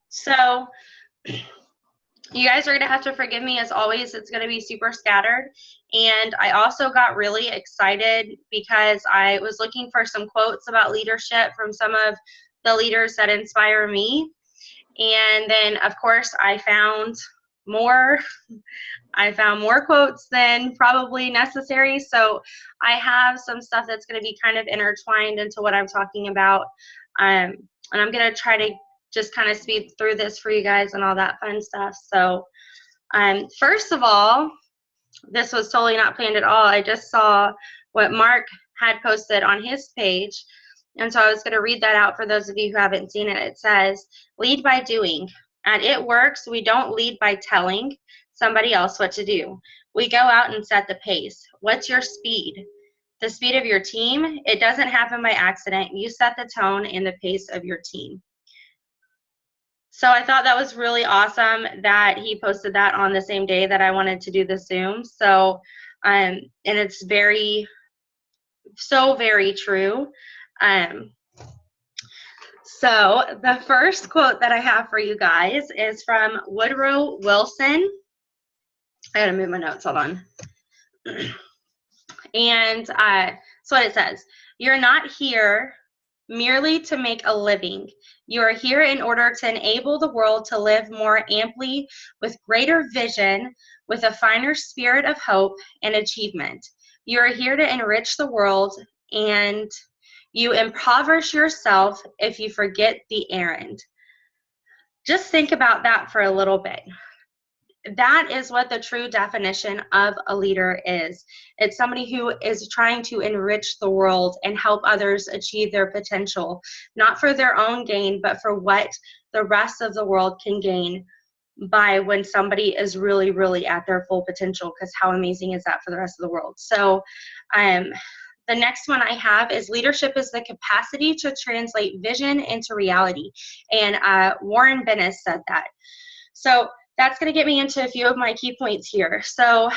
So you guys are going to have to forgive me as always. It's going to be super scattered. And I also got really excited because I was looking for some quotes about leadership from some of the leaders that inspire me. And then, of course, I found more quotes than probably necessary. So I have some stuff that's going to be kind of intertwined into what I'm talking about. And I'm going to try to just kind of speed through this for you guys and all that fun stuff. So first of all, this was totally not planned at all. I just saw what Mark had posted on his page. And so I was going to read that out for those of you who haven't seen it. It says, lead by doing. At It Works, we don't lead by telling somebody else what to do. We go out and set the pace. What's your speed? The speed of your team? It doesn't happen by accident. You set the tone and the pace of your team. So I thought that was really awesome that he posted that on the same day that I wanted to do the Zoom. So, and it's very true. So the first quote that I have for you guys is from Woodrow Wilson. I gotta move my notes, hold on. And so what it says, you're not here merely to make a living. You are here in order to enable the world to live more amply with greater vision, with a finer spirit of hope and achievement. You are here to enrich the world, and you impoverish yourself if you forget the errand. Just think about that for a little bit. That is what the true definition of a leader is. It's somebody who is trying to enrich the world and help others achieve their potential, not for their own gain, but for what the rest of the world can gain by when somebody is really, really at their full potential, because how amazing is that for the rest of the world? So the next one I have is leadership is the capacity to translate vision into reality. And Warren Bennis said that. So that's going to get me into a few of my key points here. So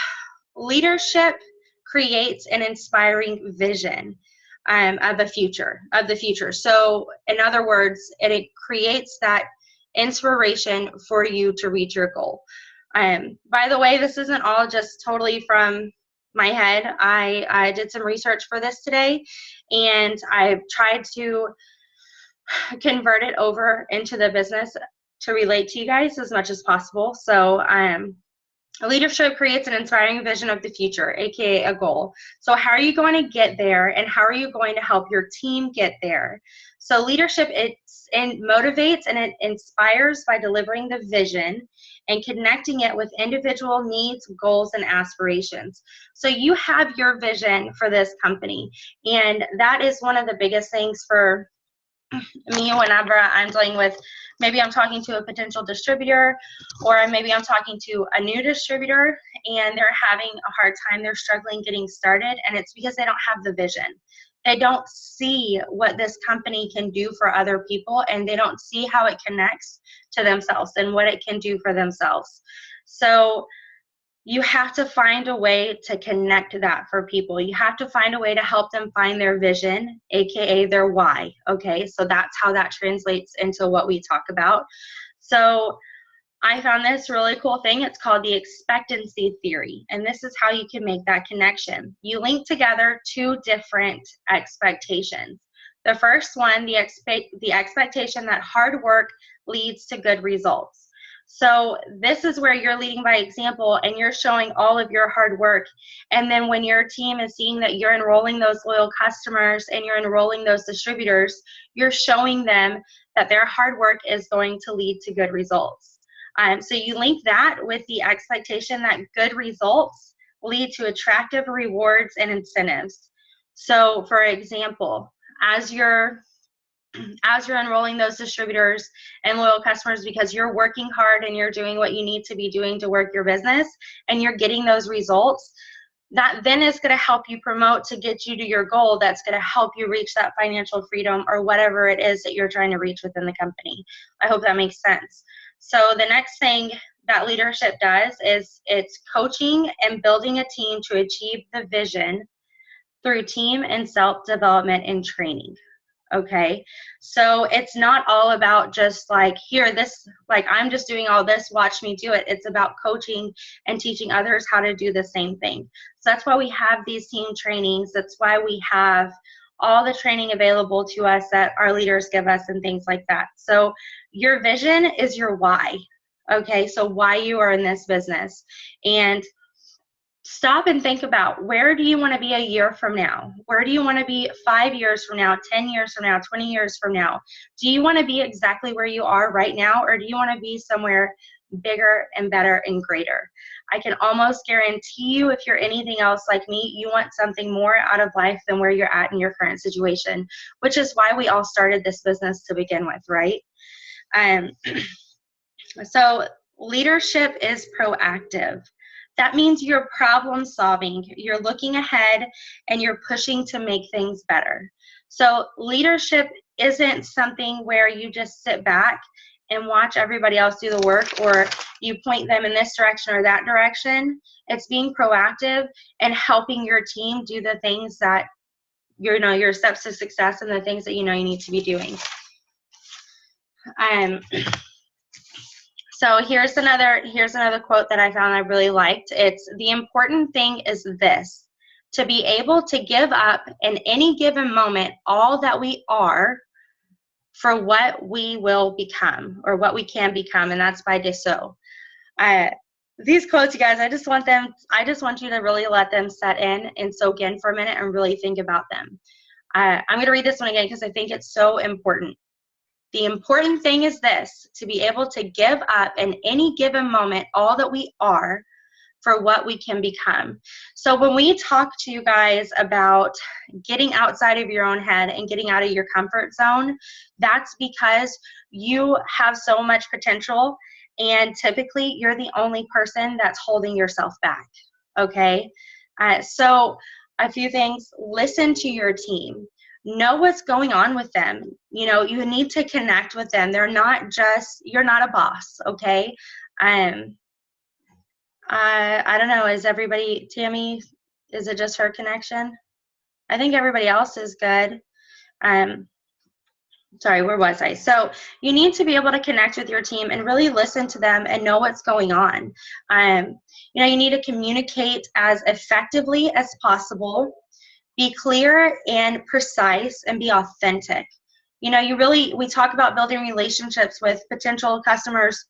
leadership creates an inspiring vision of the future. So in other words, it creates that inspiration for you to reach your goal. By the way, this isn't all just totally from my head. I did some research for this today, and I've tried to convert it over into the business to relate to you guys as much as possible. So leadership creates an inspiring vision of the future, aka a goal. So how are you going to get there, and how are you going to help your team get there? So leadership, it motivates and it inspires by delivering the vision and connecting it with individual needs, goals, and aspirations. So you have your vision for this company, and that is one of the biggest things for me whenever I'm dealing with, maybe I'm talking to a potential distributor, or maybe I'm talking to a new distributor and they're having a hard time, they're struggling getting started, and it's because they don't have the vision. They don't see what this company can do for other people, and they don't see how it connects to themselves and what it can do for themselves. So you have to find a way to connect that for people. You have to find a way to help them find their vision, aka their why. Okay, so that's how that translates into what we talk about. So I found this really cool thing. It's called the expectancy theory, and this is how you can make that connection. You link together two different expectations. The first one, the expectation that hard work leads to good results. So this is where you're leading by example, and you're showing all of your hard work. And then when your team is seeing that you're enrolling those loyal customers and you're enrolling those distributors, you're showing them that their hard work is going to lead to good results. So you link that with the expectation that good results lead to attractive rewards and incentives. So for example, as you're enrolling those distributors and loyal customers because you're working hard and you're doing what you need to be doing to work your business, and you're getting those results, that then is going to help you promote to get you to your goal. That's going to help you reach that financial freedom or whatever it is that you're trying to reach within the company. I hope that makes sense. So the next thing that leadership does is it's coaching and building a team to achieve the vision through team and self-development and training. Okay, so it's not all about just like, here, this, like, I'm just doing all this, watch me do it. It's about coaching and teaching others how to do the same thing. So that's why we have these team trainings. That's why we have all the training available to us that our leaders give us and things like that. So your vision is your why. Okay, so why you are in this business. And stop and think about, where do you want to be a year from now? Where do you want to be 5 years from now, 10 years from now, 20 years from now? Do you want to be exactly where you are right now, or do you want to be somewhere bigger and better and greater? I can almost guarantee you, if you're anything else like me, you want something more out of life than where you're at in your current situation, which is why we all started this business to begin with, right? So leadership is proactive. That means you're problem solving, you're looking ahead, and you're pushing to make things better. So leadership isn't something where you just sit back and watch everybody else do the work, or you point them in this direction or that direction. It's being proactive and helping your team do the things that, you know, your steps to success and the things that you know you need to be doing. So here's another quote that I found I really liked. It's, the important thing is this: to be able to give up in any given moment all that we are for what we will become, or what we can become. And that's by Dessau. These quotes, you guys, I just want you to really let them set in and soak in for a minute and really think about them. I'm going to read this one again because I think it's so important. The important thing is this: to be able to give up in any given moment all that we are for what we can become. So when we talk to you guys about getting outside of your own head and getting out of your comfort zone, that's because you have so much potential, and typically you're the only person that's holding yourself back, okay? So a few things: listen to your team. Know what's going on with them. You know, you need to connect with them. They're not just, you're not a boss, okay? I don't know, is everybody, Tammy, is it just her connection? I think everybody else is good. Sorry, where was I? So you need to be able to connect with your team and really listen to them and know what's going on. You know, you need to communicate as effectively as possible. Be clear and precise, and be authentic. You know, we talk about building relationships with potential customers,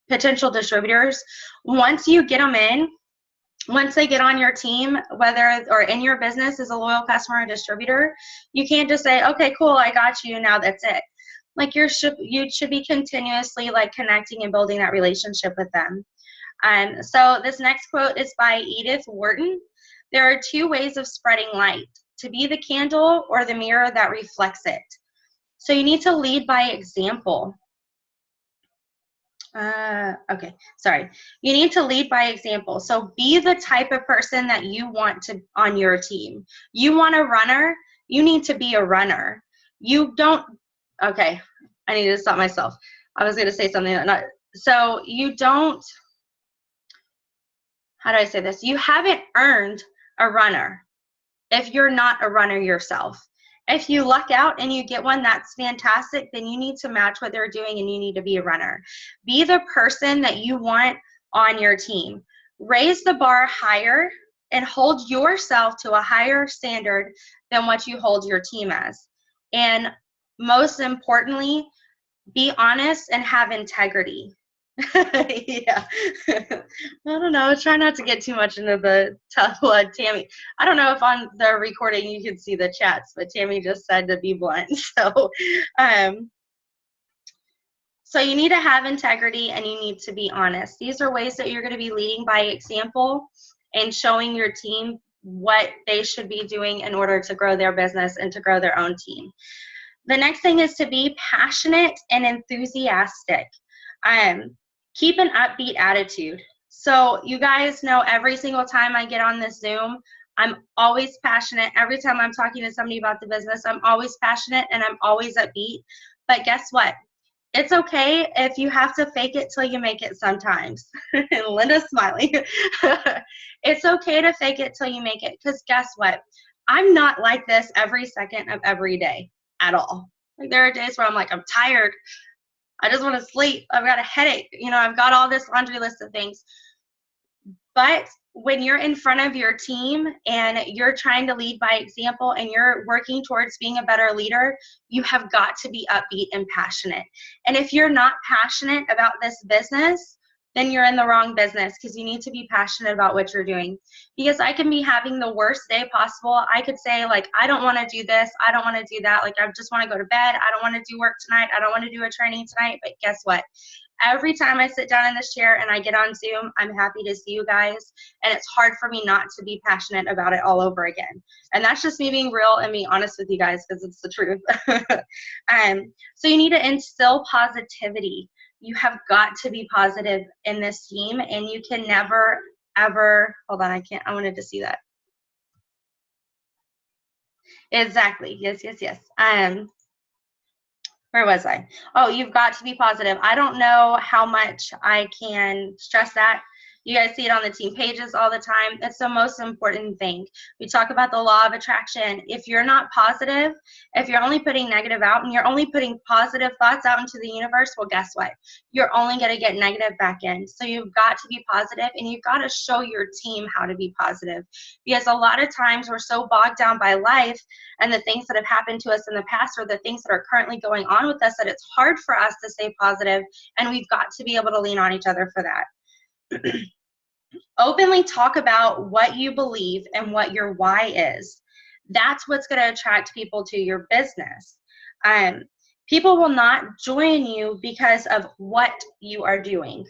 potential distributors. Once you get them in, once they get on your team, whether or in your business as a loyal customer or distributor, you can't just say, okay, cool, I got you, now that's it. Like, you should be continuously like connecting and building that relationship with them. So this next quote is by Edith Wharton. There are two ways of spreading light: to be the candle or the mirror that reflects it. So you need to lead by example. Okay, sorry. You need to lead by example. So be the type of person that you want to on your team. You want a runner, you need to be a runner. You don't, okay, I need to stop myself. I was going to say something. So you don't, how do I say this? You haven't earned a runner if you're not a runner yourself. If you luck out and you get one, that's fantastic. Then you need to match what they're doing and you need to be a runner. Be the person that you want on your team. Raise the bar higher and hold yourself to a higher standard than what you hold your team as. And most importantly, be honest and have integrity. Yeah. I don't know. Try not to get too much into the tough blood, Tammy. I don't know if on the recording you can see the chats, but Tammy just said to be blunt. So you need to have integrity and you need to be honest. These are ways that you're going to be leading by example and showing your team what they should be doing in order to grow their business and to grow their own team. The next thing is to be passionate and enthusiastic. Keep an upbeat attitude. So you guys know, every single time I get on this Zoom, I'm always passionate. Every time I'm talking to somebody about the business, I'm always passionate and I'm always upbeat. But guess what? It's okay if you have to fake it till you make it sometimes. And Linda's smiling. It's okay to fake it till you make it, because guess what? I'm not like this every second of every day. at all. Like there are days where I'm like, I'm tired. I just want to sleep. I've got a headache. You know, I've got all this laundry list of things. But when you're in front of your team and you're trying to lead by example and you're working towards being a better leader, you have got to be upbeat and passionate. And if you're not passionate about this business, then you're in the wrong business, because you need to be passionate about what you're doing. Because I can be having the worst day possible. I could say, like, I don't want to do this. I don't want to do that. Like, I just want to go to bed. I don't want to do work tonight. I don't want to do a training tonight. But guess what? Every time I sit down in this chair and I get on Zoom, I'm happy to see you guys. And it's hard for me not to be passionate about it all over again. And that's just me being real and being honest with you guys, because it's the truth. So you need to instill positivity. You have got to be positive in this team, and you can never, ever, hold on, I wanted to see that. Exactly, yes. Where was I? Oh, you've got to be positive. I don't know how much I can stress that. You guys see it on the team pages all the time. It's the most important thing. We talk about the law of attraction. If you're not positive, if you're only putting negative out and you're only putting positive thoughts out into the universe, well, guess what? You're only going to get negative back in. So you've got to be positive, and you've got to show your team how to be positive. Because a lot of times we're so bogged down by life and the things that have happened to us in the past, or the things that are currently going on with us, that it's hard for us to stay positive, and we've got to be able to lean on each other for that. Openly talk about what you believe and what your why is. That's what's going to attract people to your business. People will not join you because of what you are doing.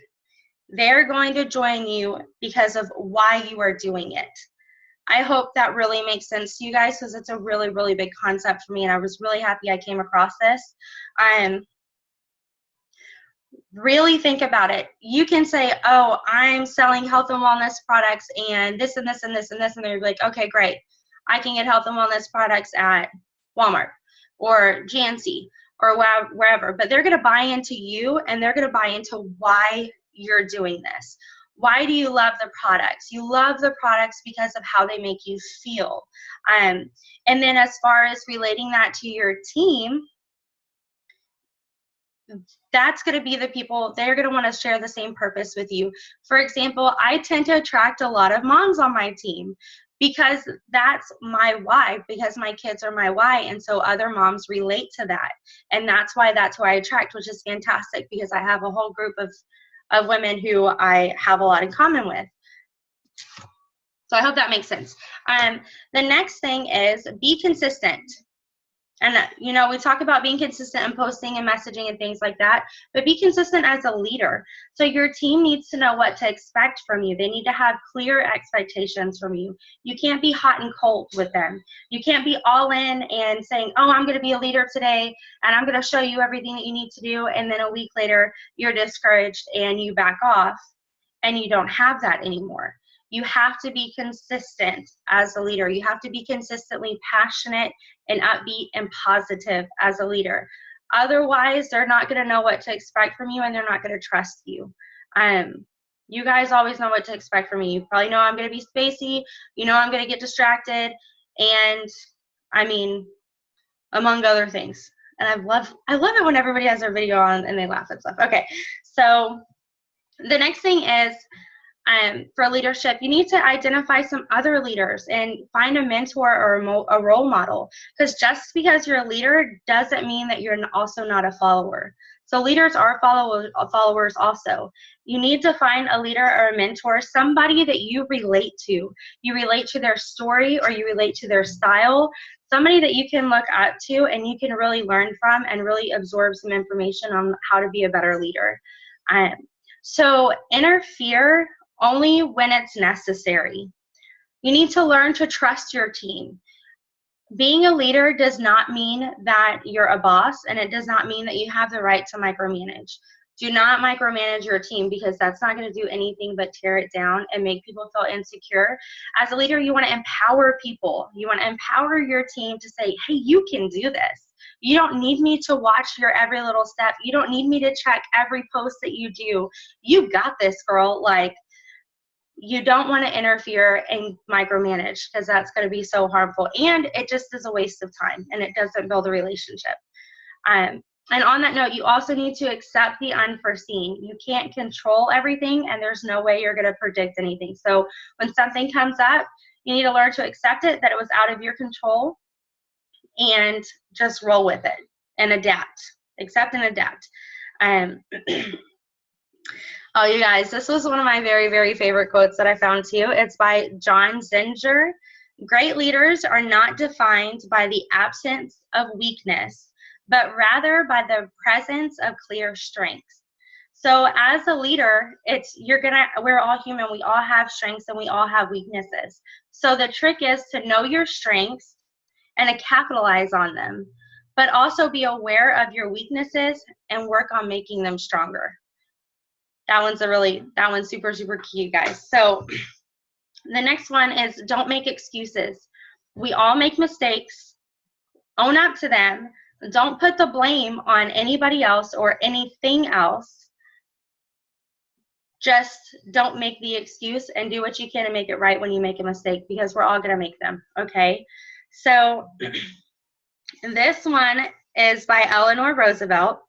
They're going to join you because of why you are doing it. I hope that really makes sense to you guys, because it's a really, really big concept for me, and I was really happy I came across this. Really think about it. You can say, oh, I'm selling health and wellness products and this and this and this and this, and they're like, okay, great. I can get health and wellness products at Walmart or GNC or wherever. But they're going to buy into you, and they're going to buy into why you're doing this. Why do you love the products? You love the products because of how they make you feel. And then as far as relating that to your team, that's going to be the people, they're going to want to share the same purpose with you. For example, I tend to attract a lot of moms on my team because that's my why, because my kids are my why, and so other moms relate to that. And that's why that's who I attract, which is fantastic, because I have a whole group of women who I have a lot in common with. So I hope that makes sense. The next thing is be consistent. And, you know, we talk about being consistent and posting and messaging and things like that, but be consistent as a leader. So your team needs to know what to expect from you. They need to have clear expectations from you. You can't be hot and cold with them. You can't be all in and saying, oh, I'm going to be a leader today, and I'm going to show you everything that you need to do. And then a week later, you're discouraged and you back off, and you don't have that anymore. You have to be consistent as a leader. You have to be consistently passionate and upbeat and positive as a leader. Otherwise, they're not going to know what to expect from you, and they're not going to trust you. You guys always know what to expect from me. You probably know I'm going to be spacey. You know I'm going to get distracted. And, I mean, among other things. And I love it when everybody has their video on and they laugh and stuff. Okay, so the next thing is, for leadership, you need to identify some other leaders and find a mentor or a role model. Because just because you're a leader doesn't mean that you're also not a follower. So leaders are followers also. You need to find a leader or a mentor, somebody that you relate to. You relate to their story, or you relate to their style, somebody that you can look up to and you can really learn from and really absorb some information on how to be a better leader. So interfere only when it's necessary. You need to learn to trust your team. Being a leader does not mean that you're a boss, and it does not mean that you have the right to micromanage. Do not micromanage your team, because that's not going to do anything but tear it down and make people feel insecure. As a leader, you want to empower people. You want to empower your team to say, hey, you can do this. You don't need me to watch your every little step. You don't need me to check every post that you do. You got this, girl. Like, you don't want to interfere and micromanage, because that's going to be so harmful, and it just is a waste of time, and it doesn't build a relationship. And on that note, you also need to accept the unforeseen. You can't control everything, and there's no way you're going to predict anything. So when something comes up, you need to learn to accept it, that it was out of your control, and just roll with it and adapt. Accept and adapt. Oh, you guys, this was one of my very, very favorite quotes that I found too. It's by John Zinger. Great leaders are not defined by the absence of weakness, but rather by the presence of clear strengths. So as a leader, we're all human. We all have strengths and we all have weaknesses. So the trick is to know your strengths and to capitalize on them, but also be aware of your weaknesses and work on making them stronger. That one's super, super key, guys. So the next one is don't make excuses. We all make mistakes. Own up to them. Don't put the blame on anybody else or anything else. Just don't make the excuse, and do what you can to make it right when you make a mistake, because we're all going to make them, okay? So this one is by Eleanor Roosevelt.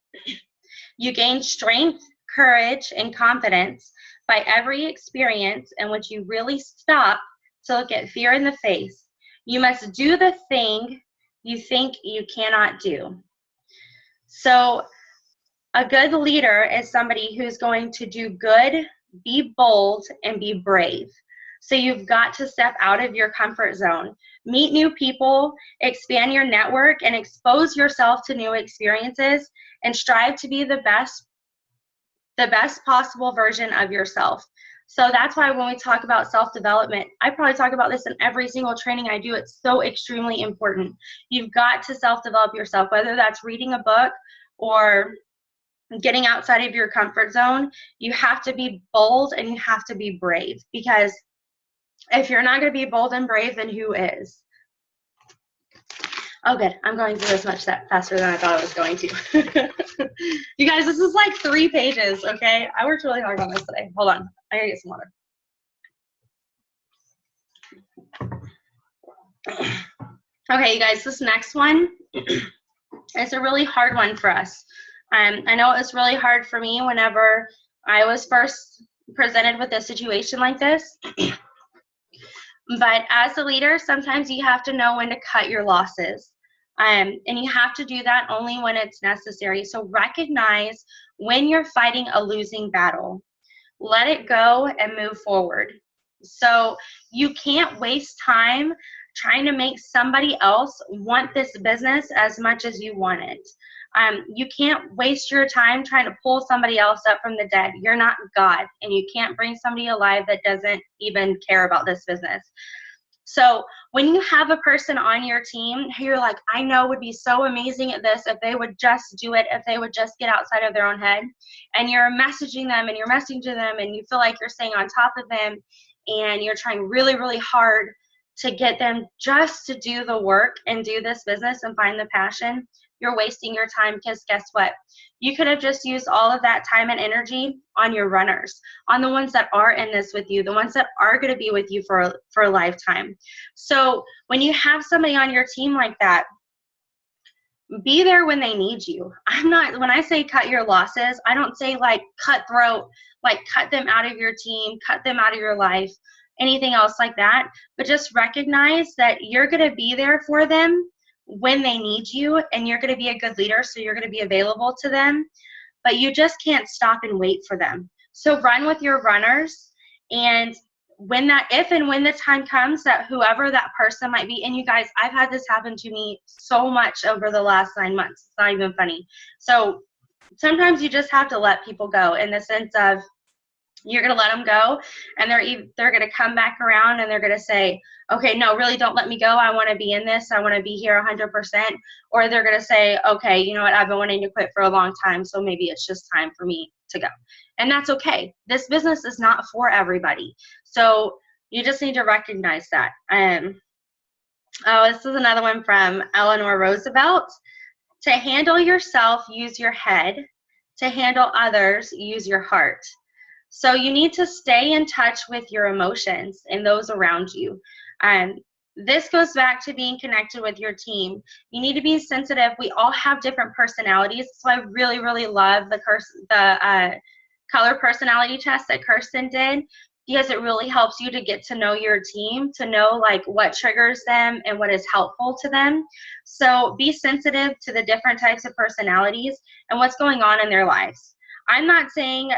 You gain strength, courage, and confidence by every experience in which you really stop to look at fear in the face. You must do the thing you think you cannot do. So a good leader is somebody who's going to do good, be bold, and be brave. So you've got to step out of your comfort zone, meet new people, expand your network, and expose yourself to new experiences, and strive to be the best possible version of yourself. So that's why when we talk about self-development, I probably talk about this in every single training I do. It's so extremely important. You've got to self-develop yourself, whether that's reading a book or getting outside of your comfort zone. You have to be bold and you have to be brave, because if you're not going to be bold and brave, then who is? Oh, good. I'm going through this much faster than I thought I was going to. You guys, this is like 3 pages, okay? I worked really hard on this today. Hold on. I gotta get some water. Okay, you guys, this next one is a really hard one for us. I know it was really hard for me whenever I was first presented with a situation like this. But as a leader, sometimes you have to know when to cut your losses. And you have to do that only when it's necessary. So recognize when you're fighting a losing battle. Let it go and move forward. So you can't waste time trying to make somebody else want this business as much as you want it. You can't waste your time trying to pull somebody else up from the dead. You're not God, and you can't bring somebody alive that doesn't even care about this business. So when you have a person on your team who you're like, I know would be so amazing at this if they would just do it, if they would just get outside of their own head, and you're messaging them and you're messaging them and you feel like you're staying on top of them and you're trying really, really hard to get them just to do the work and do this business and find the passion, you're wasting your time, because guess what? You could have just used all of that time and energy on your runners, on the ones that are in this with you, the ones that are going to be with you for a lifetime. So when you have somebody on your team like that, be there when they need you. When I say cut your losses, I don't say like cutthroat, like cut them out of your team, cut them out of your life, anything else like that. But just recognize that you're going to be there for them when they need you, and you're going to be a good leader, so you're going to be available to them, but you just can't stop and wait for them. So run with your runners, and if and when the time comes that whoever that person might be, and you guys, I've had this happen to me so much over the last 9 months. It's not even funny. So sometimes you just have to let people go, in the sense of you're going to let them go, and they're going to come back around and they're going to say, okay, no, really don't let me go. I want to be in this. I want to be here 100%. Or they're going to say, okay, you know what? I've been wanting to quit for a long time, so maybe it's just time for me to go. And that's okay. This business is not for everybody. So you just need to recognize that. This is another one from Eleanor Roosevelt. To handle yourself, use your head. To handle others, use your heart. So you need to stay in touch with your emotions and those around you. This goes back to being connected with your team. You need to be sensitive. We all have different personalities. So I really, really love the color personality test that Kirsten did, because it really helps you to get to know your team, to know like what triggers them and what is helpful to them. So be sensitive to the different types of personalities and what's going on in their lives. I'm not saying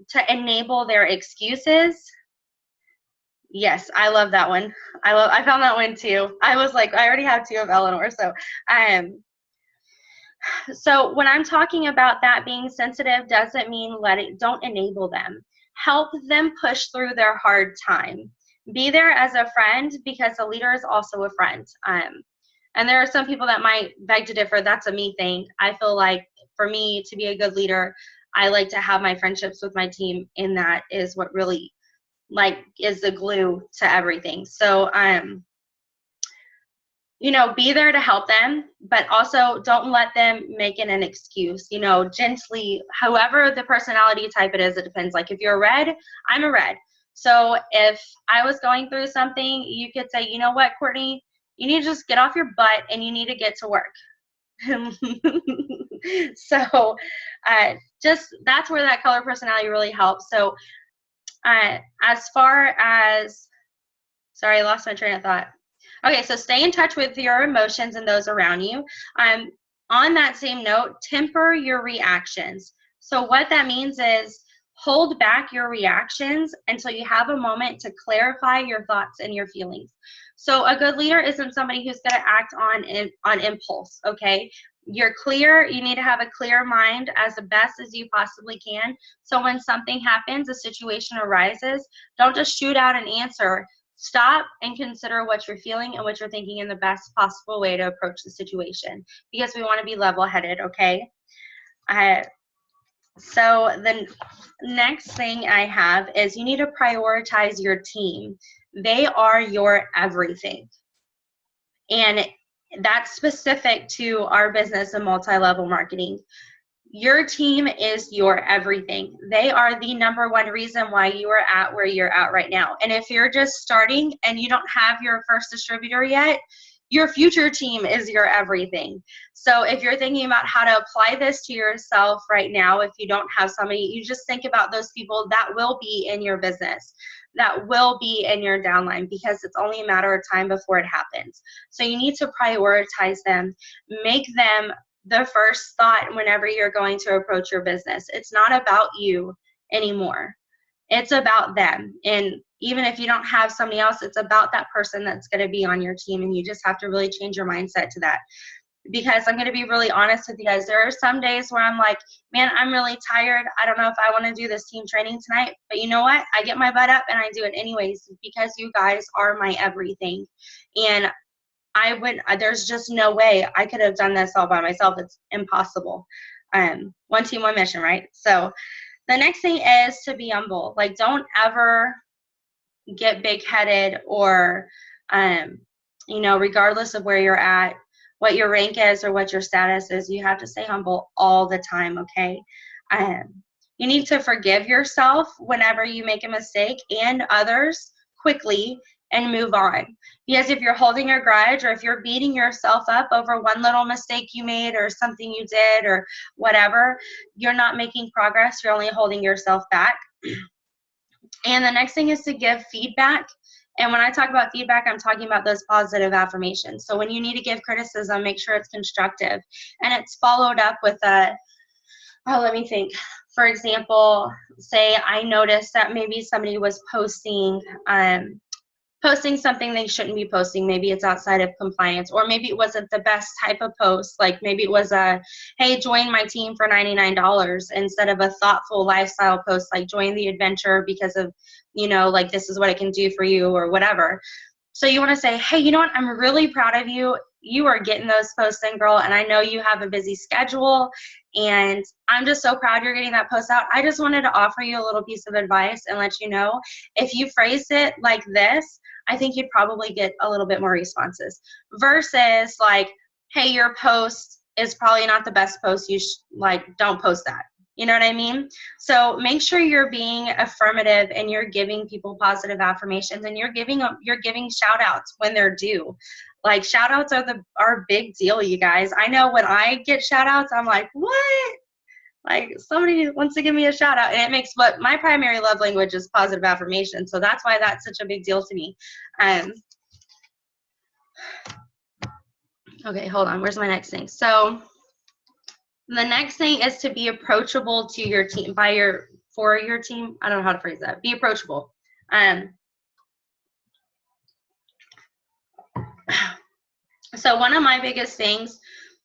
to enable their excuses. Yes, I love that one. I found that one too. I was like, I already have two of Eleanor. So when I'm talking about that, being sensitive doesn't mean don't enable them. Help them push through their hard time. Be there as a friend, because a leader is also a friend. And there are some people that might beg to differ. That's a me thing. I feel like for me to be a good leader, I like to have my friendships with my team, and that is what really is the glue to everything. So be there to help them, but also don't let them make it an excuse. Gently, however the personality type it is, it depends. Like if you're a red, I'm a red. So if I was going through something, you could say, you know what, Courtney, you need to just get off your butt and you need to get to work. So just that's where that color personality really helps. So as far as, sorry, I lost my train of thought. Okay, so stay in touch with your emotions and those around you. On that same note, temper your reactions. So what that means is hold back your reactions until you have a moment to clarify your thoughts and your feelings. So a good leader isn't somebody who's going to act on impulse, okay? You're clear. You need to have a clear mind as the best as you possibly can. So when something happens, a situation arises, don't just shoot out an answer. Stop and consider what you're feeling and what you're thinking in the best possible way to approach the situation, because we want to be level-headed, okay? So the next thing I have is you need to prioritize your team. They are your everything. And that's specific to our business and multi-level marketing. Your team is your everything. They are the number one reason why you are at where you're at right now. And if you're just starting and you don't have your first distributor yet, your future team is your everything. So if you're thinking about how to apply this to yourself right now, if you don't have somebody, you just think about those people that will be in your business, that will be in your downline, because it's only a matter of time before it happens. So you need to prioritize them, make them the first thought whenever you're going to approach your business. It's not about you anymore. It's about them. And even if you don't have somebody else, it's about that person that's going to be on your team. And you just have to really change your mindset to that. Because I'm going to be really honest with you guys. There are some days where I'm like, man, I'm really tired. I don't know if I want to do this team training tonight. But you know what? I get my butt up and I do it anyways, because you guys are my everything. And there's just no way I could have done this all by myself. It's impossible. One team, one mission, right? So the next thing is to be humble. Like, don't ever get big-headed or, regardless of where you're at, what your rank is or what your status is, you have to stay humble all the time, okay? You need to forgive yourself whenever you make a mistake and others quickly and move on. Because if you're holding a grudge, or if you're beating yourself up over one little mistake you made or something you did or whatever, you're not making progress. You're only holding yourself back. And the next thing is to give feedback. And when I talk about feedback, I'm talking about those positive affirmations. So when you need to give criticism, make sure it's constructive. And it's followed up with let me think. For example, say I noticed that maybe somebody was posting something they shouldn't be posting. Maybe it's outside of compliance, or maybe it wasn't the best type of post. Like maybe it was hey, join my team for $99 instead of a thoughtful lifestyle post, like join the adventure because of, this is what it can do for you or whatever. So you want to say, hey, you know what? I'm really proud of you. You are getting those posts in, girl. And I know you have a busy schedule, and I'm just so proud you're getting that post out. I just wanted to offer you a little piece of advice and let you know, if you phrased it like this, I think you'd probably get a little bit more responses, versus like, hey, your post is probably not the best post. Don't post that. You know what I mean? So make sure you're being affirmative and you're giving people positive affirmations, and you're giving shout outs when they're due. Like, shout outs are a big deal, you guys. I know when I get shout outs, I'm like, what? Like, somebody wants to give me a shout out, and it makes what my primary love language is positive affirmation. So that's why that's such a big deal to me. Okay, hold on. Where's my next thing? So the next thing is to be approachable to your team, for your team. I don't know how to phrase that. Be approachable. So one of my biggest things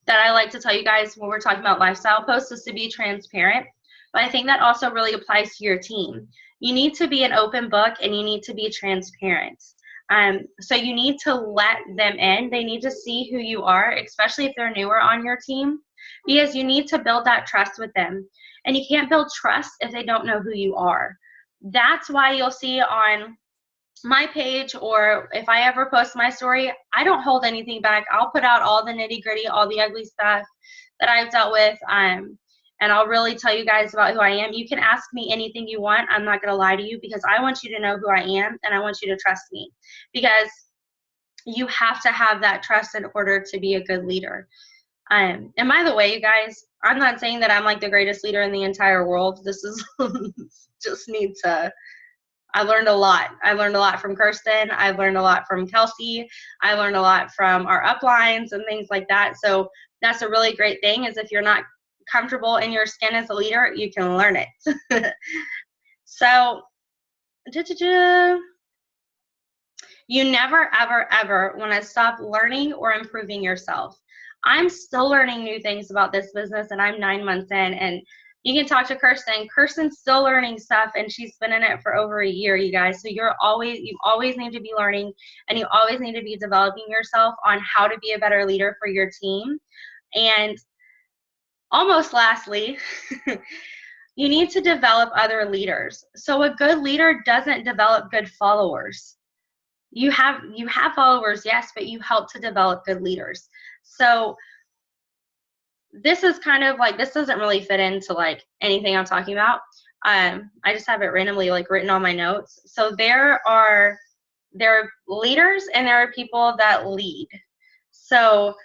that I like to tell you guys when we're talking about lifestyle posts is to be transparent. But I think that also really applies to your team. You need to be an open book, and you need to be transparent. So you need to let them in. They need to see who you are, especially if they're newer on your team, because you need to build that trust with them. And you can't build trust if they don't know who you are. That's why you'll see on my page, or if I ever post my story, I don't hold anything back. I'll put out all the nitty gritty, all the ugly stuff that I've dealt with. And I'll really tell you guys about who I am. You can ask me anything you want. I'm not going to lie to you, because I want you to know who I am, and I want you to trust me, because you have to have that trust in order to be a good leader. And by the way, you guys, I'm not saying that I'm like the greatest leader in the entire world. This is just need to, I learned a lot. I learned a lot from Kirsten. I learned a lot from Kelsey. I learned a lot from our uplines and things like that. So that's a really great thing, is if you're not comfortable in your skin as a leader, you can learn it. So you never, ever, ever want to stop learning or improving yourself. I'm still learning new things about this business, and I'm 9 months in, and you can talk to Kirsten. Kirsten's still learning stuff, and she's been in it for over a year, you guys. So you always need to be learning, and you always need to be developing yourself on how to be a better leader for your team. And almost lastly, you need to develop other leaders. So a good leader doesn't develop good followers. You have followers, yes, but you help to develop good leaders. So this is kind of like, this doesn't really fit into like anything I'm talking about. I just have it randomly like written on my notes. So there are leaders, and there are people that lead. So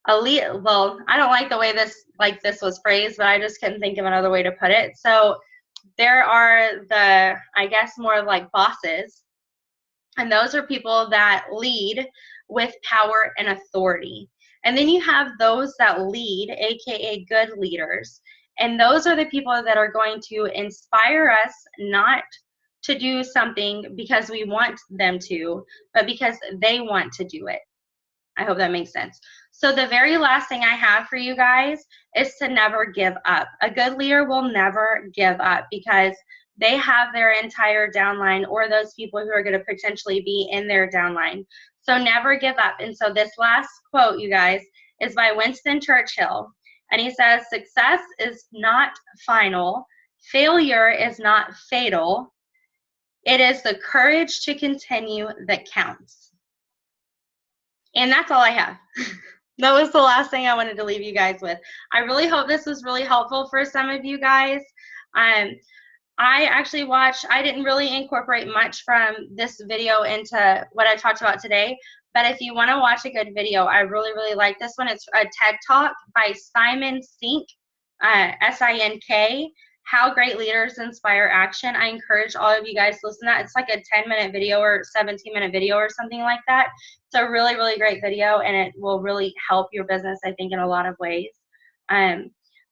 well, I don't like the way this was phrased, but I just couldn't think of another way to put it. So there are the, I guess, more like bosses, and those are people that lead with power and authority. And then you have those that lead, aka good leaders, and those are the people that are going to inspire us not to do something because we want them to, but because they want to do it. I hope that makes sense. So the very last thing I have for you guys is to never give up. A good leader will never give up, because they have their entire downline, or those people who are going to potentially be in their downline. So never give up. And so this last quote, you guys, is by Winston Churchill. And he says, "Success is not final. Failure is not fatal. It is the courage to continue that counts." And that's all I have. That was the last thing I wanted to leave you guys with. I really hope this was really helpful for some of you guys. I actually I didn't really incorporate much from this video into what I talked about today, but if you want to watch a good video, I really, really like this one. It's a TED Talk by Simon Sink, S-I-N-K, How Great Leaders Inspire Action. I encourage all of you guys to listen to that. It's like a 10-minute video or 17-minute video or something like that. It's a really, really great video, and it will really help your business, I think, in a lot of ways.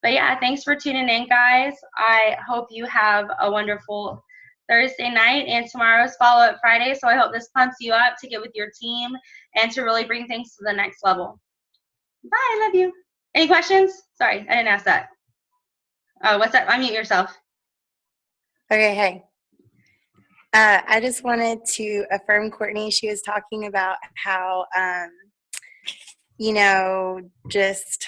But yeah, thanks for tuning in, guys. I hope you have a wonderful Thursday night, and tomorrow's follow-up Friday. So I hope this pumps you up to get with your team and to really bring things to the next level. Bye, I love you. Any questions? Sorry, I didn't ask that. What's up? Unmute yourself. Okay, hey. I just wanted to affirm Courtney. She was talking about how, just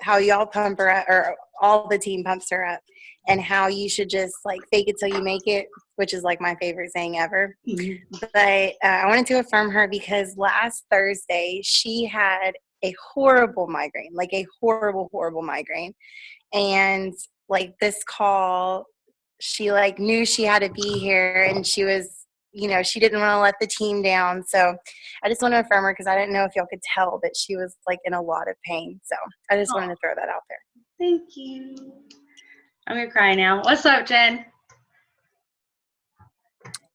how y'all pump her up, or all the team pumps her up, and how you should just like fake it till you make it, which is like my favorite saying ever. Mm-hmm. But I wanted to affirm her because last Thursday she had a horrible migraine, like a horrible, horrible migraine. And like this call, she like knew she had to be here, and she was, you know, she didn't want to let the team down. So I just want to affirm her because I didn't know if y'all could tell, but she was like in a lot of pain. So I just wanted to throw that out there. Thank you. I'm gonna cry now. What's up, Jen?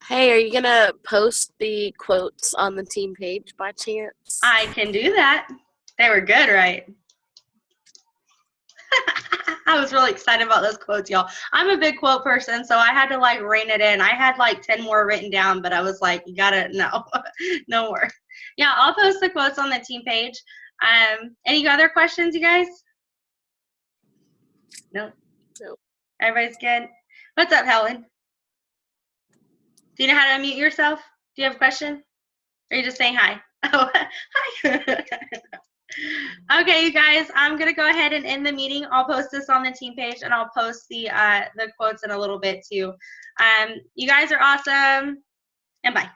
Hey, are you going to post the quotes on the team page by chance? I can do that. They were good, right? I was really excited about those quotes, y'all. I'm a big quote person, so I had to like rein it in. I had like 10 more written down, but I was like, you gotta, no, no more. Yeah, I'll post the quotes on the team page. Any other questions, you guys? No. Nope. Everybody's good? What's up, Helen? Do you know how to unmute yourself? Do you have a question? Or are you just saying hi? Oh, hi. Okay, you guys, I'm going to go ahead and end the meeting. I'll post this on the team page, and I'll post the quotes in a little bit, too. You guys are awesome, and bye.